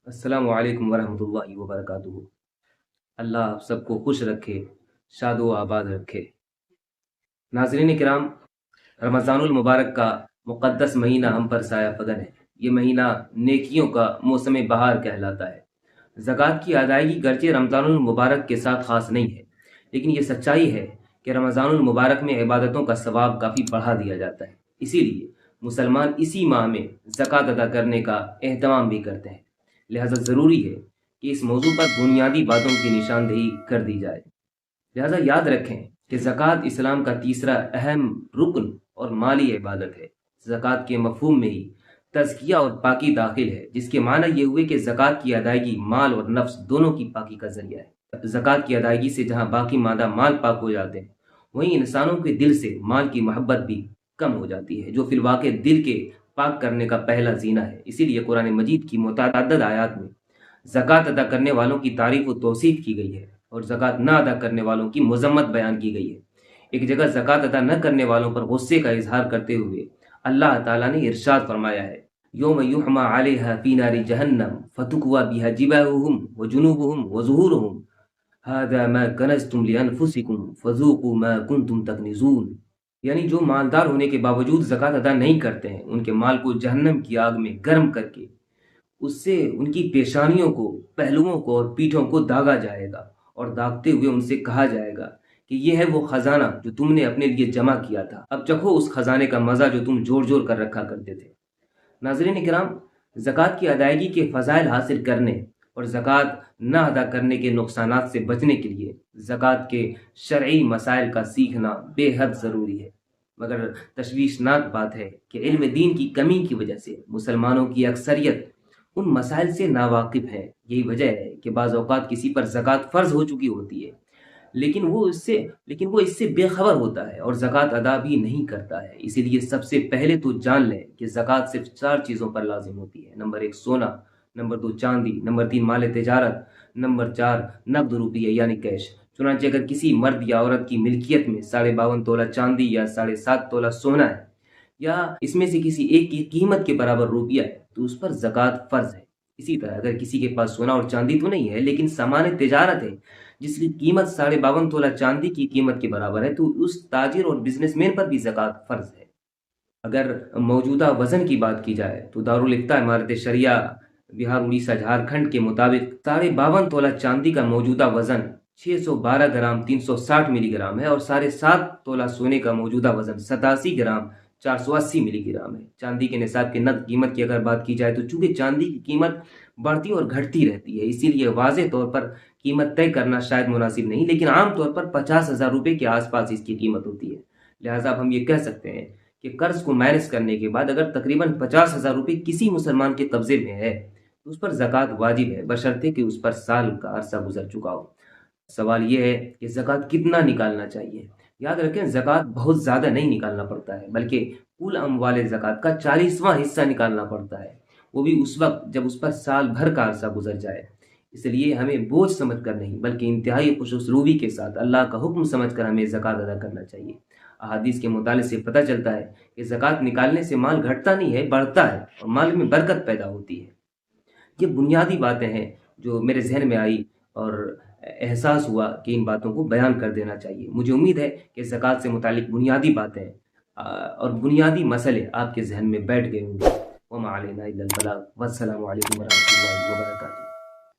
السلام علیکم ورحمۃ اللہ وبرکاتہ۔ اللہ آپ سب کو خوش رکھے، شاد و آباد رکھے۔ ناظرین کرام، رمضان المبارک کا مقدس مہینہ ہم پر سایہ فگن ہے۔ یہ مہینہ نیکیوں کا موسم بہار کہلاتا ہے۔ زکوٰۃ کی ادائیگی گرچہ رمضان المبارک کے ساتھ خاص نہیں ہے، لیکن یہ سچائی ہے کہ رمضان المبارک میں عبادتوں کا ثواب کافی بڑھا دیا جاتا ہے۔ اسی لیے مسلمان اسی ماہ میں زکوٰۃ ادا کرنے کا اہتمام بھی کرتے ہیں۔ لہذا ضروری ہے کہ اس موضوع پر بنیادی باتوں کی نشاندہی کر دی جائے۔ لہذا یاد رکھیں کہ زکوٰۃ اسلام کا تیسرا اہم رکن اور مالی عبادت ہے۔ زکوٰۃ کے مفہوم میں ہی تزکیہ اور پاکی داخل ہے، جس کے معنی یہ ہوئے کہ زکوٰۃ کی ادائیگی مال اور نفس دونوں کی پاکی کا ذریعہ ہے۔ زکوٰۃ کی ادائیگی سے جہاں باقی مادہ مال پاک ہو جاتے ہیں، وہیں انسانوں کے دل سے مال کی محبت بھی کم ہو جاتی ہے، جو فی الواقع دل کے پاک کرنے کا پہلا زینہ ہے۔ اسی لیے قرآن مجید کی متعدد آیات میں زکوٰۃ ادا کرنے والوں کی تعریف و توصیف کی گئی ہے اور زکوٰۃ نہ ادا کرنے والوں کی مذمت بیان کی گئی ہے۔ ایک جگہ زکوٰۃ ادا نہ کرنے والوں پر غصے کا اظہار کرتے ہوئے اللہ تعالیٰ نے ارشاد فرمایا ہے، یوم یحمى علیہا فی نار جہنم فتکوی بہا جباہہم وجنوبہم وظہورہم ھذا ما کنزتم لانفسکم فذوقوا ما کنتم تکنزون۔ یعنی جو مالدار ہونے کے باوجود زکوٰۃ ادا نہیں کرتے ہیں، ان کے مال کو جہنم کی آگ میں گرم کر کے اس سے ان کی پیشانیوں کو، پہلوؤں کو اور پیٹھوں کو داغا جائے گا، اور داغتے ہوئے ان سے کہا جائے گا کہ یہ ہے وہ خزانہ جو تم نے اپنے لیے جمع کیا تھا، اب چکھو اس خزانے کا مزہ جو تم جوڑ جوڑ کر رکھا کرتے تھے۔ ناظرین کرام، زکوٰۃ کی ادائیگی کے فضائل حاصل کرنے اور زکوٰۃ نہ ادا کرنے کے نقصانات سے بچنے کے لیے زکوٰۃ کے شرعی مسائل کا سیکھنا بے حد ضروری ہے۔ مگر تشویشناک بات ہے کہ علم دین کی کمی کی وجہ سے مسلمانوں کی اکثریت ان مسائل سے ناواقف ہے۔ یہی وجہ ہے کہ بعض اوقات کسی پر زکوٰۃ فرض ہو چکی ہوتی ہے، لیکن وہ اس سے بے خبر ہوتا ہے اور زکوٰۃ ادا بھی نہیں کرتا ہے۔ اسی لیے سب سے پہلے تو جان لیں کہ زکوٰۃ صرف 4 چیزوں پر لازم ہوتی ہے۔ نمبر 1 سونا، نمبر 2 چاندی، نمبر 3 مال تجارت، نمبر 4 نقد روپیہ یعنی کیش۔ چنانچہ اگر کسی مرد یا عورت کی ملکیت میں 52.5 تولہ چاندی یا 7.5 تولہ سونا ہے، یا اس میں سے کسی ایک کی قیمت کے برابر روپیہ ہے، تو اس پر زکوٰۃ فرض ہے۔ اسی طرح اگر کسی کے پاس سونا اور چاندی تو نہیں ہے، لیکن سامان تجارت ہے جس کی قیمت 52.5 تولہ چاندی کی قیمت کے برابر ہے، تو اس تاجر اور بزنس مین پر بھی زکوٰۃ فرض ہے۔ اگر موجودہ وزن کی بات کی جائے تو دارالفتہ امارت شریعہ بہار، اڑیسہ، جھارکھنڈ کے مطابق 52.5 تولہ چاندی کا موجودہ وزن 612 گرام 360 ملی گرام ہے، اور 7.5 تولہ سونے کا موجودہ وزن 87 گرام 480 ملی گرام ہے۔ چاندی کے نصاب کے نقد قیمت کی اگر بات کی جائے تو چونکہ چاندی کی قیمت بڑھتی اور گھٹتی رہتی ہے، اسی لیے واضح طور پر قیمت طے کرنا شاید مناسب نہیں، لیکن عام طور پر 50,000 روپے کے آس پاس اس کی قیمت ہوتی ہے۔ لہٰذا اب ہم یہ کہہ سکتے ہیں کہ قرض کو مائنس کرنے کے بعد اگر تقریباً 50,000 روپے کسی مسلمان کے قبضے میں ہے تو اس پر زکوٰۃ واجب ہے، بشرطے کہ اس پر سال کا عرصہ گزر چکا ہو۔ سوال یہ ہے کہ زکوٰۃ کتنا نکالنا چاہیے؟ یاد رکھیں، زکوٰۃ بہت زیادہ نہیں نکالنا پڑتا ہے، بلکہ کل اموال زکوٰۃ کا 40واں حصہ نکالنا پڑتا ہے، وہ بھی اس وقت جب اس پر سال بھر کا عرصہ گزر جائے۔ اس لیے ہمیں بوجھ سمجھ کر نہیں بلکہ انتہائی خوش اسلوبی کے ساتھ اللہ کا حکم سمجھ کر ہمیں زکوٰۃ ادا کرنا چاہیے۔ احادیث کے مطالعے سے پتہ چلتا ہے کہ زکوٰۃ نکالنے سے مال گھٹتا نہیں ہے، بڑھتا ہے، اور مال میں برکت پیدا ہوتی ہے۔ یہ بنیادی باتیں ہیں جو میرے ذہن میں آئی اور احساس ہوا کہ ان باتوں کو بیان کر دینا چاہیے۔ مجھے امید ہے کہ زکوٰۃ سے متعلق بنیادی باتیں اور بنیادی مسئلے آپ کے ذہن میں بیٹھ گئے ہوں گے۔ وما علینا الا البلاغ، والسلام علیکم ورحمۃ اللہ وبرکاتہ۔